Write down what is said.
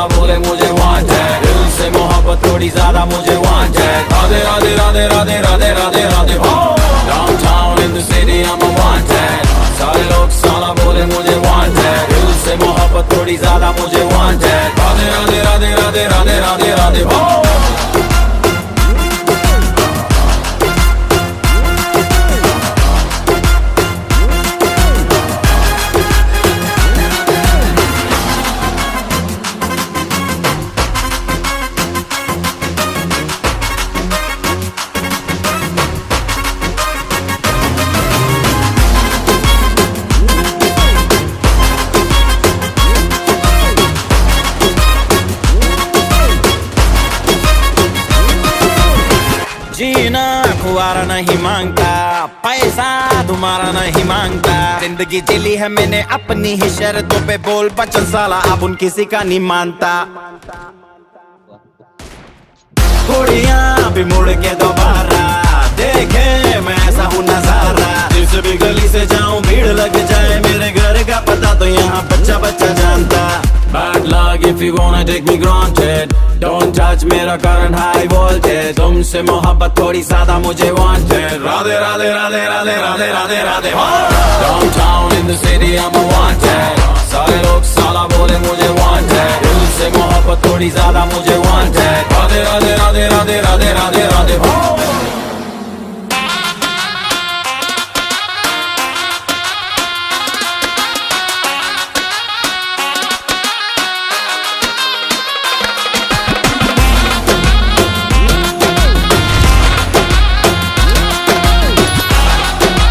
साला बोले मुझे वांटेड, दिल से मोहब्बत थोड़ी ज्यादा मुझे wanted. Radhe Radhe Radhe Radhe Radhe Radhe Radhe downtown in the city I am wanted, सारे लोग साला बोले मुझे वांटेड, दिल से मोहब्बत थोड़ी ज्यादा मुझे वांटेड। राधे राधे राधे राधे राधे राधे राधे जीना खुआरा नहीं मांगता, पैसा तुम्हारा नहीं मांगता, जिंदगी जिली है मैंने अपनी ही शर्तों पे, बोल बचन साला अब उन किसी का नहीं मानता। घोड़ियां भी मुड़ के दोबारा देखे मैं ऐसा हूँ नजारा, जिस भी गली से जाऊं भीड़ लग जाए, मेरे घर का पता तो यहाँ बच्चा बच्चा जानता। Bad luck if you wanna take me granted, don't touch मेरा current high voltage, तुमसे मोहब्बत थोड़ी ज्यादा मुझे wanted। Radhe Radhe Radhe Radhe Radhe Radhe Radhe downtown in the city I'm wanted, सारे लोग साला बोले मुझे wanted, दिल से मोहब्बत थोड़ी ज्यादा मुझे wanted। राधे राधे राधे राधे राधे राधे राधे